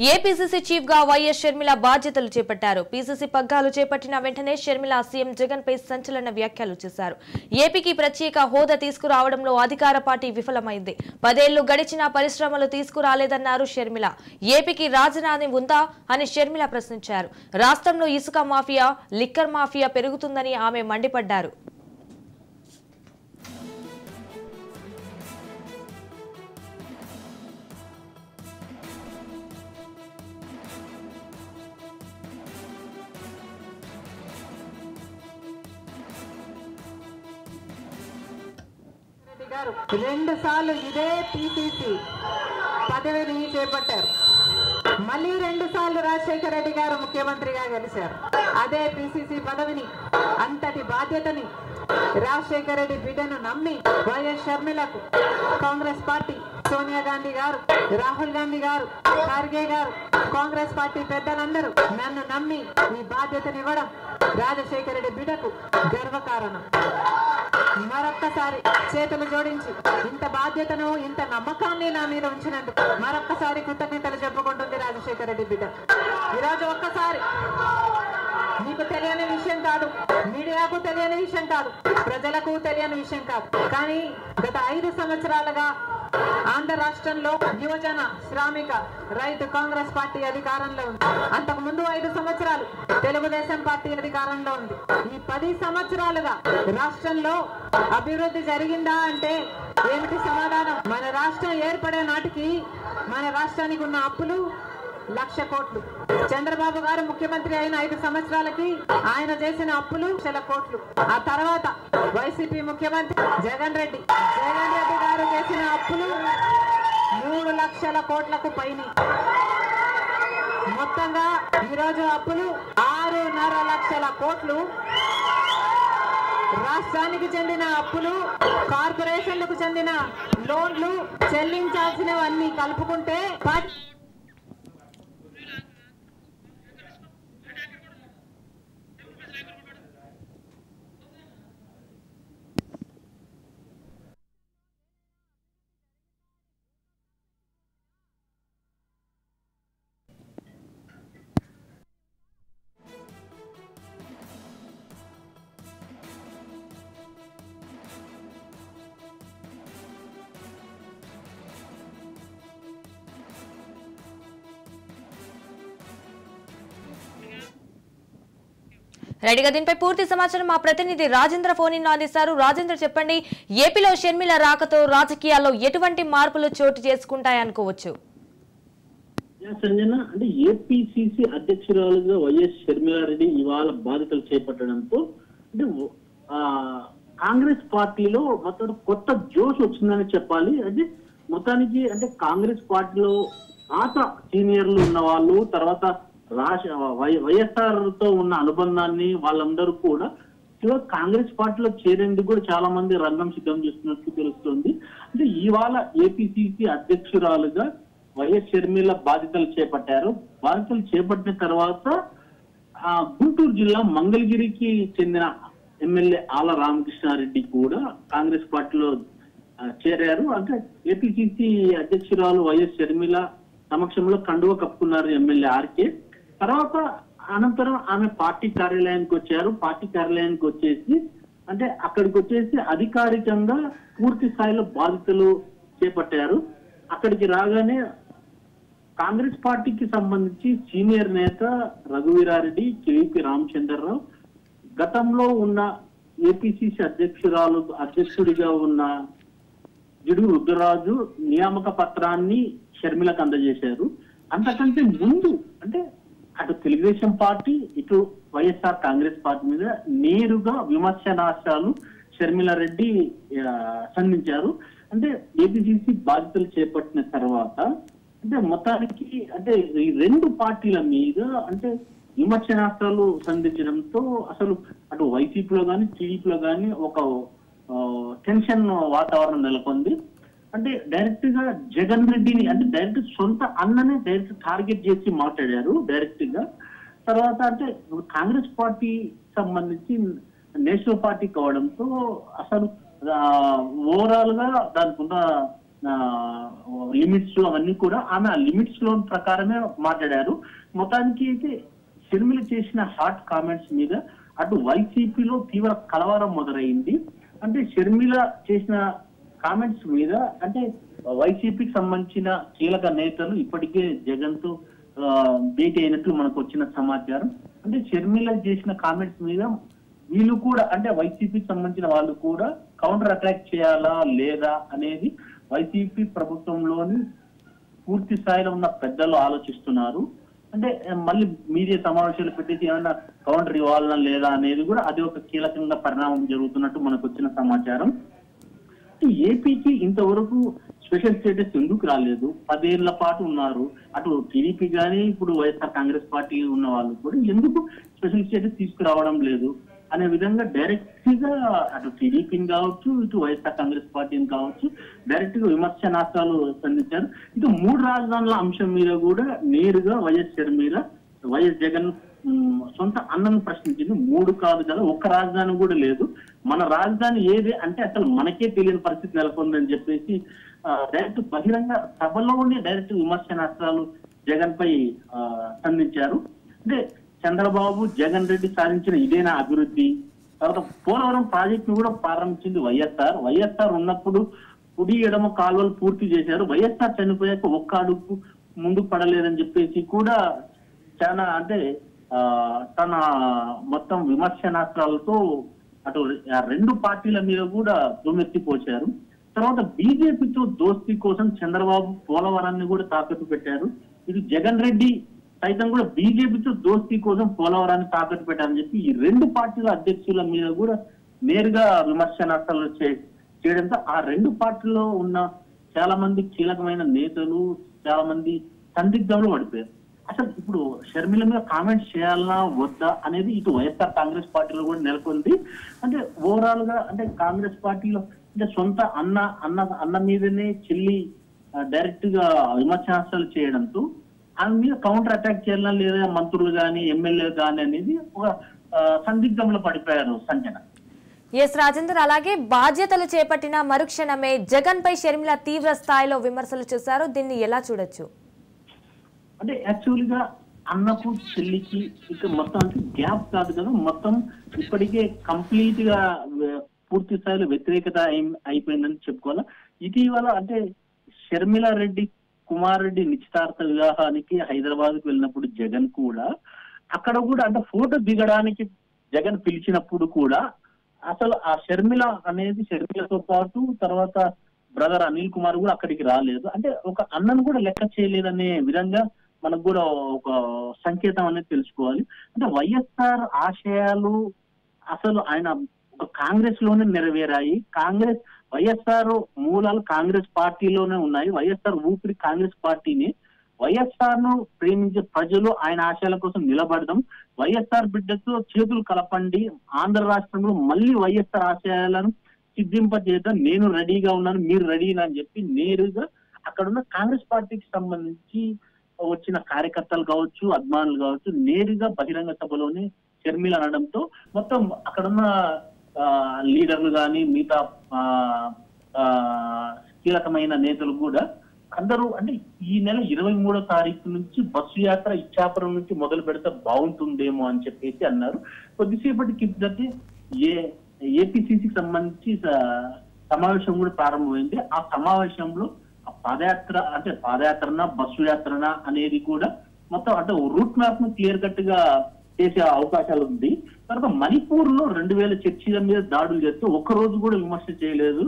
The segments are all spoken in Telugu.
ఏపీసీసీ చీఫ్ గా వైఎస్ షర్మిల బాధ్యతలు చేపట్టారు. పీసీసీ పగ్గాలు చేపట్టిన వెంటనే షర్మిల సీఎం జగన్ పై సంచలన వ్యాఖ్యలు చేశారు. ఏపీకి ప్రత్యేక హోదా తీసుకురావడంలో అధికార పార్టీ విఫలమైంది. 10 ఏళ్లు గడిచినా పరిశ్రమలు తీసుకురాలేదన్నారు షర్మిల. ఏపీకి రాజధాని ఉందా అని షర్మిల ప్రశ్నించారు. రాష్ట్రంలో ఇసుక మాఫియా, లిక్కర్ మాఫియా పెరుగుతుందని ఆమె మండిపడ్డారు. రెండు సార్లు ఇదే పీసీసీ పదవిని చేపట్టారు. మళ్ళీ 2 సార్లు రాజశేఖర రెడ్డి గారు ముఖ్యమంత్రిగా గెలిచారు. అదే పీసీసీ పదవిని, అంతటి బాధ్యతని రాజశేఖర రెడ్డి బిడ్డను నమ్మి వైఎస్ షర్మిలకు కాంగ్రెస్ పార్టీ, సోనియా గాంధీ గారు, రాహుల్ గాంధీ గారు, ఖర్గే గారు, కాంగ్రెస్ పార్టీ పెద్దలందరూ నన్ను నమ్మి ఈ బాధ్యతనివ్వడం రాజశేఖర రెడ్డి బిడ్డకు గర్వకారణం. మరొక్కసారి చేతులు జోడించి ఇంత బాధ్యతను, ఇంత నమ్మకాన్ని నా మీద ఉంచినందుకు మరొక్కసారి కృతజ్ఞతలు చెప్పుకుంటుంది రాజశేఖర రెడ్డి బిడ్డ. ఈరోజు ఒక్కసారి మీకు తెలియని విషయం కాదు, మీడియాకు తెలియని విషయం కాదు, ప్రజలకు తెలియని విషయం కాదు, కానీ గత 5 సంవత్సరాలుగా ఆంధ్ర రాష్ట్రంలో యువజన, శ్రామిక, రైతు కాంగ్రెస్ పార్టీ అధికారంలో ఉంది. అంతకు ముందు 5 సంవత్సరాలు తెలుగుదేశం పార్టీ అధికారంలో ఉంది. ఈ 10 సంవత్సరాలుగా రాష్ట్రంలో అభివృద్ధి జరిగిందా అంటే ఏమిటి సమాధానం? మన రాష్ట్రం ఏర్పడే నాటికి మన రాష్ట్రానికి ఉన్న అప్పులు 1,00,000 కోట్లు. చంద్రబాబు గారు ముఖ్యమంత్రి అయిన 5 సంవత్సరాలకి ఆయన చేసిన అప్పులు 1,00,000 కోట్లు. ఆ తర్వాత వైసీపీ ముఖ్యమంత్రి జగన్ రెడ్డి గారు చేసిన అప్పులు 3,00,000 కోట్లకు పైన. మొత్తంగా ఈరోజు అప్పులు 6.5 లక్షల కోట్లు. రాష్ట్రానికి చెందిన అప్పులు, కార్పొరేషన్లకు చెందిన లోన్లు, చెల్లించాల్సినవన్నీ కలుపుకుంటే రెడీగా దీనిపై పూర్తి సమాచారం మా ప్రతినిధి రాజేంద్ర ఫోన్ ఇన్ అందిస్తారు. రాజేంద్ర, చెప్పండి, ఏపీలో షర్మిల రాకతో రాజకీయాల్లో ఎటువంటి మార్పులు చోటు చేసుకుంటాయనుకోవచ్చు? సంజన, అంటే ఏపీసీసీ అధ్యక్షురాలుగా వైఎస్ షర్మిలారెడ్డి ఇవాళ బాధ్యతలు చేపట్టడంతో అంటే కాంగ్రెస్ పార్టీలో మొత్తం కొత్త జోష్ వచ్చిందని చెప్పాలి. అంటే మొత్తానికి అంటే కాంగ్రెస్ పార్టీలో పాత సీనియర్లు ఉన్న వాళ్ళు, తర్వాత వైఎస్ఆర్ తో ఉన్న అనుబంధాన్ని వాళ్ళందరూ కూడా కాంగ్రెస్ పార్టీలో చేరేందుకు కూడా చాలా మంది రంగం సిద్ధం చేస్తున్నట్టు తెలుస్తుంది. అంటే ఇవాళ ఏపీసీసీ అధ్యక్షురాలుగా వైఎస్ షర్మిల బాధ్యతలు చేపట్టారు. బాధ్యతలు చేపట్టిన తర్వాత గుంటూరు జిల్లా మంగళగిరికి చెందిన ఎమ్మెల్యే ఆల రామకృష్ణారెడ్డి కూడా కాంగ్రెస్ పార్టీలో చేరారు. అంటే ఏపీసీసీ అధ్యక్షురాలు వైఎస్ షర్మిల సమక్షంలో కండువ కప్పుకున్నారు ఎమ్మెల్యే ఆర్కే. తర్వాత అనంతరం ఆమె పార్టీ కార్యాలయానికి వచ్చారు. పార్టీ కార్యాలయానికి వచ్చేసి అంటే అక్కడికి వచ్చేసి అధికారికంగా పూర్తి స్థాయిలో బాధ్యతలు చేపట్టారు. అక్కడికి రాగానే కాంగ్రెస్ పార్టీకి సంబంధించి సీనియర్ నేత రఘువీరారెడ్డి, కేవీపీ రామచంద్రరావు, గతంలో ఉన్న ఏపీసీసీ అధ్యక్షుడిగా ఉన్న జిడుగు రుద్రరాజు నియామక పత్రాన్ని షర్మిలకు అందజేశారు. అంతకంటే ముందు అంటే అటు తెలుగుదేశం పార్టీ, ఇటు వైఎస్ఆర్ కాంగ్రెస్ పార్టీ మీద నేరుగా విమర్శనాస్త్రాలు షర్మిలారెడ్డి సంధించారు. అంటే ఏపీసీసీ బాధ్యతలు చేపట్టిన తర్వాత అంటే మొత్తానికి అంటే ఈ 2 పార్టీల మీద అంటే విమర్శనాస్త్రాలు సంధించడంతో అసలు అటు వైసీపీలో కానీ టీడీపీలో కానీ ఒక టెన్షన్ వాతావరణం నెలకొంది. అంటే డైరెక్ట్ గా జగన్ రెడ్డిని అంటే డైరెక్ట్ సొంత అన్ననే డైరెక్ట్ టార్గెట్ చేసి మాట్లాడారు డైరెక్ట్ గా. తర్వాత అంటే కాంగ్రెస్ పార్టీ సంబంధించి నేషనల్ పార్టీ కావడంతో అసలు ఓవరాల్ గా దానికి ఉన్న లిమిట్స్ అవన్నీ కూడా ఆమె ఆ లిమిట్స్ లో ప్రకారమే మాట్లాడారు. మొత్తానికి అయితే షర్మిల చేసిన హాట్ కామెంట్స్ మీద అటు వైసీపీలో తీవ్ర కలవరం మొదలైంది. అంటే షర్మిల చేసిన కామెంట్స్ మీద అంటే వైసీపీకి సంబంధించిన కీలక నేతలు ఇప్పటికే జగన్ తో భేటీ అయినట్లు మనకు వచ్చిన సమాచారం. అంటే షర్మిల చేసిన కామెంట్స్ మీద వీళ్ళు కూడా అంటే వైసీపీకి సంబంధించిన వాళ్ళు కూడా కౌంటర్ అటాక్ చేయాలా లేదా అనేది వైసీపీ ప్రభుత్వంలోని పూర్తి స్థాయిలో ఉన్న పెద్దలు ఆలోచిస్తున్నారు. అంటే మళ్ళీ మీడియా సమావేశాలు పెట్టేసి ఏమైనా కౌంటర్ ఇవ్వాలన్నా లేదా అనేది కూడా అది ఒక కీలకంగా పరిణామం జరుగుతున్నట్టు మనకు వచ్చిన సమాచారం. ఏపీకి ఇంతవరకు స్పెషల్ స్టేటస్ ఎందుకు రాలేదు? 10 ఏళ్ల పాటు ఉన్నారు. అటు టీడీపీ కానీ ఇప్పుడు వైఎస్ఆర్ కాంగ్రెస్ పార్టీ ఉన్న వాళ్ళు కూడా ఎందుకు స్పెషల్ స్టేటస్ తీసుకురావడం లేదు అనే విధంగా డైరెక్ట్ గా అటు టీడీపీని కావచ్చు ఇటు వైఎస్ఆర్ కాంగ్రెస్ పార్టీని కావచ్చు డైరెక్ట్ గా విమర్శనాస్త్రాలు సంధించారు. ఇటు 3 రాజధానుల అంశం మీద కూడా నేరుగా వైఎస్ జగన్ సొంత అన్నను ప్రశ్నించింది. 3 కాదు కదా, 1 రాజధాని కూడా లేదు, మన రాజధాని ఏది అంటే అసలు మనకే తెలియని పరిస్థితి నెలకొందని చెప్పేసి డైరెక్ట్ బహిరంగ సభలోనే డైరెక్ట్ విమర్శనాస్త్రాలు జగన్ పై సంధించారు. అంటే చంద్రబాబు జగన్ రెడ్డి సాధించిన ఇదేనా అభివృద్ధి? తర్వాత పోలవరం ప్రాజెక్ట్ ను కూడా ప్రారంభించింది వైఎస్ఆర్ ఉన్నప్పుడు కుడి ఎడమ కాలువలు పూర్తి చేశారు. వైఎస్ఆర్ చనిపోయాక 1 అడుగు ముందుకు పడలేదని చెప్పేసి కూడా చాలా అంటే తన మొత్తం విమర్శనాస్త్రాలతో అటు 2 పార్టీల మీద కూడా దుమ్మెత్తిపోశారు. తర్వాత బీజేపీతో దోస్తీ కోసం చంద్రబాబు పోలవరాన్ని కూడా తాకట్టు పెట్టారు. ఇది జగన్ రెడ్డి సైతం కూడా బీజేపీతో దోస్తీ కోసం పోలవరాన్ని తాకట్టు పెట్టారని చెప్పి ఈ 2 పార్టీల అధ్యక్షుల మీద కూడా నేరుగా విమర్శనాస్త్రాలు చేయడంతో ఆ 2 పార్టీల్లో ఉన్న చాలా మంది కీలకమైన నేతలు చాలా మంది సందిగ్ధంలో పడిపోయారు. అసలు ఇప్పుడు షర్మిల మీద కామెంట్స్ చేయాలన్నా వద్దా అనేది ఇటు వైఎస్ఆర్ కాంగ్రెస్ పార్టీలో కూడా నెలకొంది. అంటే ఓవరాల్ గా అంటే కాంగ్రెస్ పార్టీలో అంటే సొంత అన్న మీదనే చెల్లి డైరెక్ట్ గా విమర్శనాస్త్రాలు చేయడంతో ఆమె మీద కౌంటర్ అటాక్ చేయాలన్నా లేదా మంత్రులు కానీ ఎమ్మెల్యేలు కానీ అనేది ఒక సందిగ్ధంలో పడిపోయారు సంజన. ఎస్ రాజేందర్, అలాగే బాధ్యతలు చేపట్టిన మరుక్షణమే జగన్ పై షర్మిల తీవ్ర స్థాయిలో విమర్శలు చేశారు. దీన్ని ఎలా చూడొచ్చు? అంటే యాక్చువల్ గా అన్నకు చెల్లికి ఇక మొత్తం అంటే గ్యాప్ కాదు కదా, మొత్తం ఇప్పటికే కంప్లీట్ గా పూర్తి స్థాయిలో వ్యతిరేకత అయిపోయిందని చెప్పుకోవాలి. ఇటీవల అంటే షర్మిల రెడ్డి కుమార్ రెడ్డి నిశ్చితార్థ వివాహానికి హైదరాబాద్ కు వెళ్ళినప్పుడు జగన్ కూడా అక్కడ కూడా అంటే ఫోటో దిగడానికి జగన్ పిలిచినప్పుడు కూడా అసలు ఆ షర్మిలతో పాటు తర్వాత బ్రదర్ అనిల్ కుమార్ కూడా అక్కడికి రాలేదు. అంటే ఒక అన్నను కూడా లెక్క చేయలేదనే విధంగా మనకు కూడా ఒక సంకేతం అనేది తెలుసుకోవాలి. అంటే వైఎస్ఆర్ ఆశయాలు అసలు ఆయన కాంగ్రెస్ లోనే నెరవేరాయి. వైఎస్ఆర్ మూలాలు కాంగ్రెస్ పార్టీలోనే ఉన్నాయి. వైఎస్ఆర్ ఊపిరి కాంగ్రెస్ పార్టీని. వైఎస్ఆర్ ను ప్రేమించే ప్రజలు ఆయన ఆశయాల కోసం నిలబడదాం, వైఎస్ఆర్ బిడ్డతో చేతులు కలపండి, ఆంధ్ర రాష్ట్రంలో మళ్ళీ వైఎస్ఆర్ ఆశయాలను సిద్ధింపజేద్దాం, నేను రెడీగా ఉన్నాను, మీరు రెడీనా అని చెప్పి నేరుగా అక్కడున్న కాంగ్రెస్ పార్టీకి సంబంధించి వచ్చిన కార్యకర్తలు కావచ్చు అభిమానులు కావచ్చు నేరుగా బహిరంగ సభలోనే షర్మిల అనడంతో మొత్తం అక్కడున్న లీడర్లు కానీ మిగతా కీలకమైన నేతలు కూడా అందరూ అంటే ఈ నెల 23వ తారీఖు నుంచి బస్సు యాత్ర ఇచ్చాపురం నుంచి మొదలు పెడితే బాగుంటుందేమో అని చెప్పేసి అన్నారు. కొద్దిసేపటి కిందటే ఏపీసీసీకి సంబంధించి సమావేశం కూడా ప్రారంభమైంది. ఆ సమావేశంలో పాదయాత్రనా బస్సు యాత్రనా అనేది కూడా మొత్తం అంటే రూట్ మ్యాప్ ను క్లియర్ కట్ గా చేసే అవకాశాలు ఉంది. తర్వాత మణిపూర్ లో 2000 చర్చిల మీద దాడులు చేస్తే ఒక్కరోజు కూడా విమర్శ చేయలేదు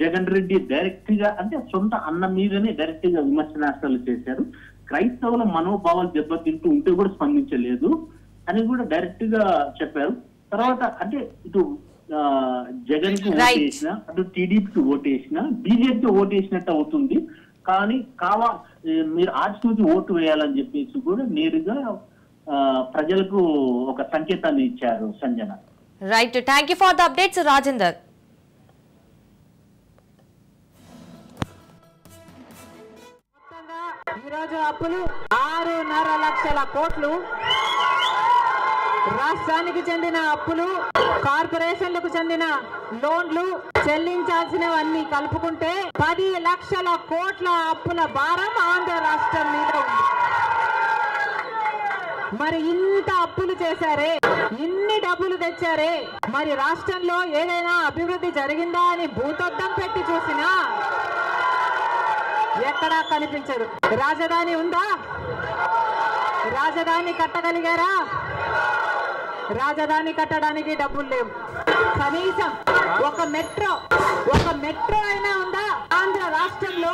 జగన్ రెడ్డి. డైరెక్ట్ గా అంటే సొంత అన్న మీదనే డైరెక్ట్ గా విమర్శనాస్త్రాలు చేశారు. క్రైస్తవుల మనోభావాలు దెబ్బతింటూ ఉంటే కూడా స్పందించలేదు అని కూడా డైరెక్ట్ గా చెప్పారు. తర్వాత అంటే ఇటు జగన్ కి ఓటేసిన అటు టీడీపీకి ఓటేసిన బీజేపీకి ఓటేసినట్టు అవుతుంది. కానీ మీరు ఆర్సీకి ఓటు వేయాలని చెప్పేసి కూడా నేరుగా ప్రజలకు ఒక సంకేతాన్ని ఇచ్చారు Sanjana. Right, thank you for the updates Rajender. ఈరోజు అప్పులు 6.5 లక్షల కోట్లు, రాష్ట్రానికి చెందిన అప్పులు, కార్పొరేషన్లకు చెందిన లోన్లు చెల్లించాల్సినవన్నీ కలుపుకుంటే 10 లక్షల కోట్ల అప్పుల భారం ఆంధ్ర రాష్ట్రం మీద ఉంది. మరి ఇంత అప్పులు చేశారే, ఇన్ని డబ్బులు తెచ్చారే, మరి రాష్ట్రంలో ఏదైనా అభివృద్ధి జరిగిందా అని భూతద్దం పెట్టి చూసినా ఎక్కడా కనిపించదు. రాజధాని ఉందా? రాజధాని కట్టగలిగారా? రాజధాని కట్టడానికి డబ్బులు లేవు. కనీసం ఒక మెట్రో అయినా ఉందా ఆంధ్ర రాష్ట్రంలో?